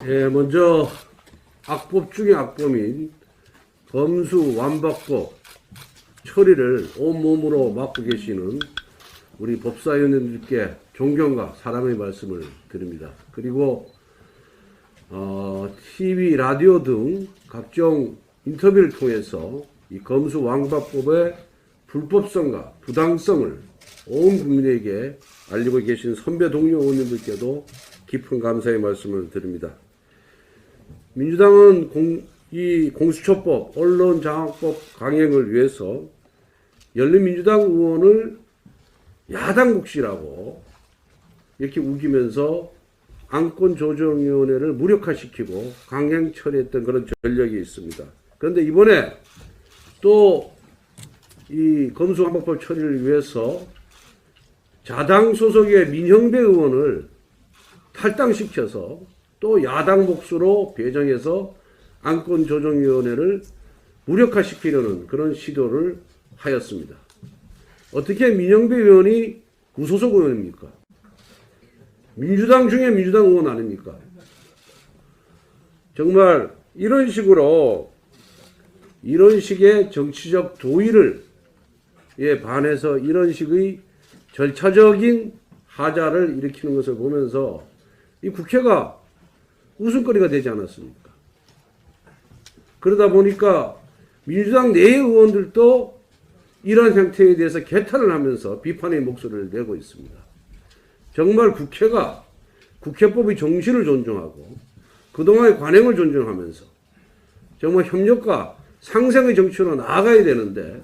먼저 악법 중의 악범인 검수완박법 처리를 온몸으로 맡고 계시는 우리 법사위원님들께 존경과 사랑의 말씀을 드립니다. 그리고 TV, 라디오 등 각종 인터뷰를 통해서 이 검수완박법의 불법성과 부당성을 온 국민에게 알리고 계신 선배 동료 의원님들께도 깊은 감사의 말씀을 드립니다. 민주당은 이 공수처법, 언론장악법 강행을 위해서 열린민주당 의원을 야당국시라고 이렇게 우기면서 안건조정위원회를 무력화시키고 강행 처리했던 그런 전력이 있습니다. 그런데 이번에 또 이 검수완박법 처리를 위해서 자당 소속의 민형배 의원을 탈당시켜서 또 야당 몫으로 배정해서 안건조정위원회를 무력화시키려는 그런 시도를 하였습니다. 어떻게 민형배 의원이 무소속 의원입니까? 민주당 중에 민주당 의원 아닙니까? 정말 이런 식으로 이런 식의 정치적 도의를 반해서 이런 식의 절차적인 하자를 일으키는 것을 보면서 이 국회가 웃음거리가 되지 않았습니까? 그러다 보니까 민주당 내의 의원들도 이러한 형태에 대해서 개탄을 하면서 비판의 목소리를 내고 있습니다. 정말 국회가 국회법의 정신을 존중하고 그동안의 관행을 존중하면서 정말 협력과 상생의 정치로 나아가야 되는데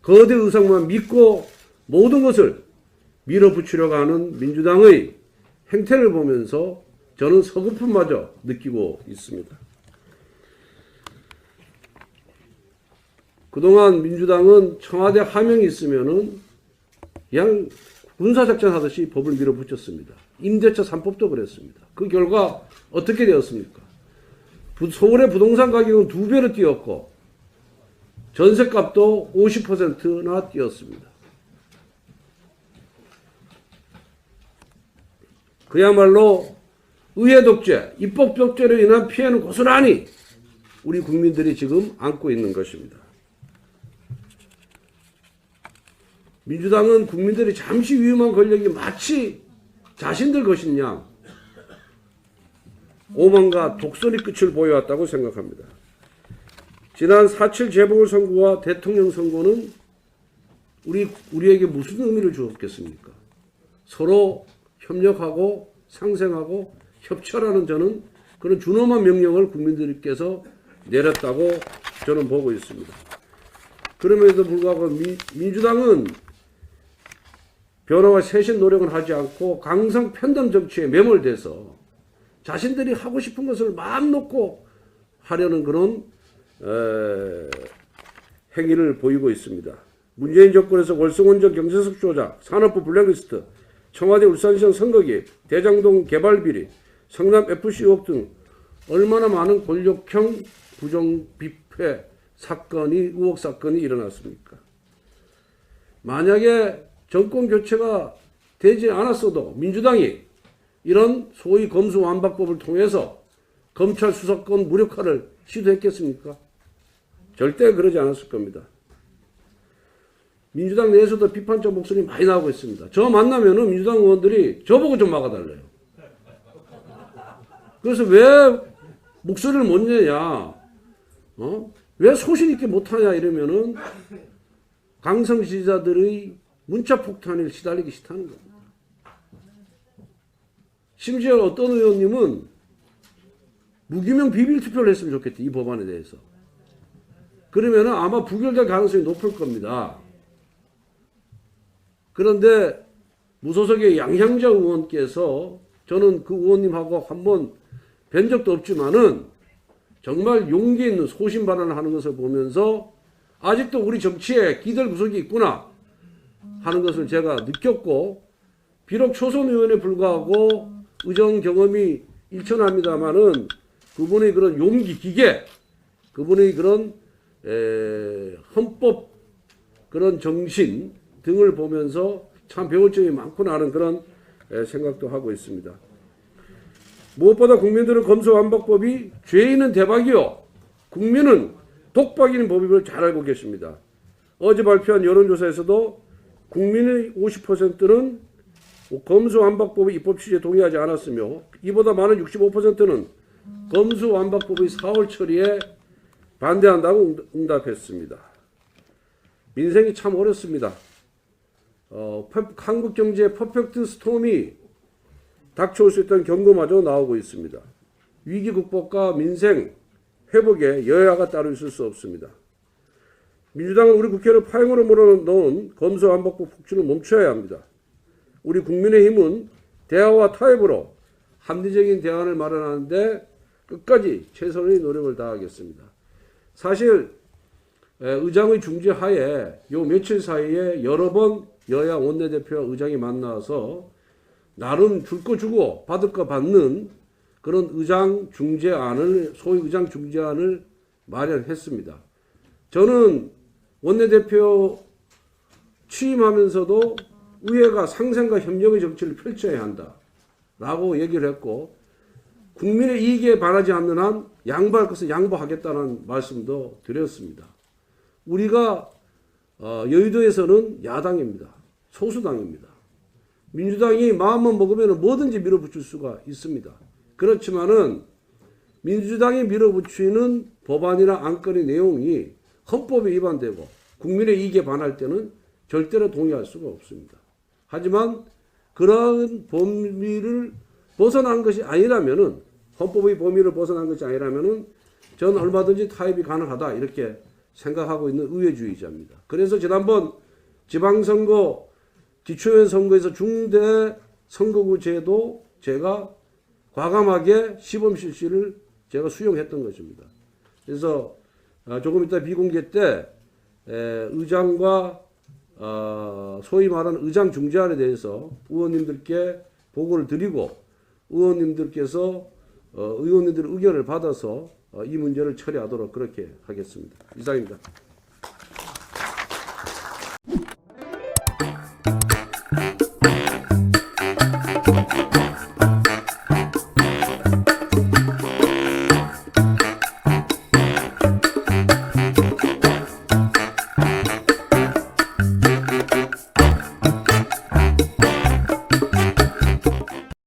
거대 의상만 믿고 모든 것을 밀어붙이려고 하는 민주당의 행태를 보면서 저는 서글픔마저 느끼고 있습니다. 그동안 민주당은 청와대 하명이 있으면은 그냥 군사작전 하듯이 법을 밀어붙였습니다. 임대차 3법도 그랬습니다. 그 결과 어떻게 되었습니까? 서울의 부동산 가격은 2배로 뛰었고 전셋값도 50%나 뛰었습니다. 그야말로 의회 독재, 입법 독재로 인한 피해는 고스란히 우리 국민들이 지금 안고 있는 것입니다. 민주당은 국민들이 잠시 위험한 권력이 마치 자신들 것인 양 오만과 독선의 끝을 보여왔다고 생각합니다. 지난 4.7 재보궐선거와 대통령 선거는 우리에게 무슨 의미를 주었겠습니까? 서로 협력하고 상생하고 협처라는 저는 그런 준엄한 명령을 국민들께서 내렸다고 저는 보고 있습니다. 그럼에도 불구하고 민주당은 변화와 쇄신 노력은 하지 않고 강성 편덤 정치에 매몰돼서 자신들이 하고 싶은 것을 마음 놓고 하려는 그런 행위를 보이고 있습니다. 문재인 정권에서 월성원전 경제석 조작, 산업부 블랙리스트, 청와대 울산시장 선거 개입, 대장동 개발 비리, 성남 FC 의혹 등 얼마나 많은 권력형 부정비패 사건이 의혹 사건이 일어났습니까? 만약에 정권 교체가 되지 않았어도 민주당이 이런 소위 검수완박법을 통해서 검찰 수사권 무력화를 시도했겠습니까? 절대 그러지 않았을 겁니다. 민주당 내에서도 비판적 목소리 많이 나오고 있습니다. 저 만나면은 민주당 의원들이 저보고 좀 막아달래요. 그래서 왜 목소리를 못 내냐, 왜 소신 있게 못하냐 이러면은 강성 지지자들의 문자 폭탄에 시달리기 싫다는 겁니다. 심지어 어떤 의원님은 무기명 비밀 투표를 했으면 좋겠다, 이 법안에 대해서. 그러면은 아마 부결될 가능성이 높을 겁니다. 그런데 무소속의 양향자 의원께서 저는 그 의원님하고 한번 뵌 적도 없지만은 정말 용기 있는 소신 발언을 하는 것을 보면서 아직도 우리 정치에 기댈 구석이 있구나 하는 것을 제가 느꼈고, 비록 초선 의원에 불구하고 의정 경험이 일천합니다마는 그분의 그런 용기, 기계, 그분의 그런 헌법 그런 정신 등을 보면서 참 배울 점이 많구나 하는 그런 생각도 하고 있습니다. 무엇보다 국민들은 검수완박법이 죄인은 대박이요, 국민은 독박인 법임을 잘 알고 계십니다. 어제 발표한 여론조사에서도 국민의 50%는 검수완박법의 입법 취지에 동의하지 않았으며, 이보다 많은 65%는 검수완박법의 4월 처리에 반대한다고 응답했습니다. 민생이 참 어렵습니다. 한국 경제의 퍼펙트 스톰이 닥쳐올 수 있다는 경고마저 나오고 있습니다. 위기 극복과 민생 회복에 여야가 따로 있을 수 없습니다. 민주당은 우리 국회를 파행으로 몰아넣은 검수완박법 폭주를 멈춰야 합니다. 우리 국민의힘은 대화와 타협으로 합리적인 대안을 마련하는데 끝까지 최선의 노력을 다하겠습니다. 사실 의장의 중재하에 요 며칠 사이에 여러 번 여야 원내대표와 의장이 만나서 나름 줄 거 주고 받을 거 받는 그런 의장 중재안을, 소위 의장 중재안을 마련했습니다. 저는 원내대표 취임하면서도 의회가 상생과 협력의 정치를 펼쳐야 한다라고 얘기를 했고, 국민의 이익에 반하지 않는 한 양보할 것은 양보하겠다는 말씀도 드렸습니다. 우리가 여의도에서는 야당입니다. 소수당입니다. 민주당이 마음만 먹으면 뭐든지 밀어붙일 수가 있습니다. 그렇지만은 민주당이 밀어붙이는 법안이나 안건의 내용이 헌법에 위반되고 국민의 이익에 반할 때는 절대로 동의할 수가 없습니다. 하지만 그러한 범위를 벗어난 것이 아니라면은, 헌법의 범위를 벗어난 것이 아니라면은 저는 얼마든지 타협이 가능하다 이렇게 생각하고 있는 의회주의자입니다. 그래서 지난번 지방선거 기초의원 선거에서 중대 선거구제도 제가 과감하게 시범 실시를 제가 수용했던 것입니다. 그래서 조금 이따 비공개 때 의장과 소위 말하는 의장 중재안에 대해서 의원님들께 보고를 드리고, 의원님들께서 의원님들의 의견을 받아서 이 문제를 처리하도록 그렇게 하겠습니다. 이상입니다.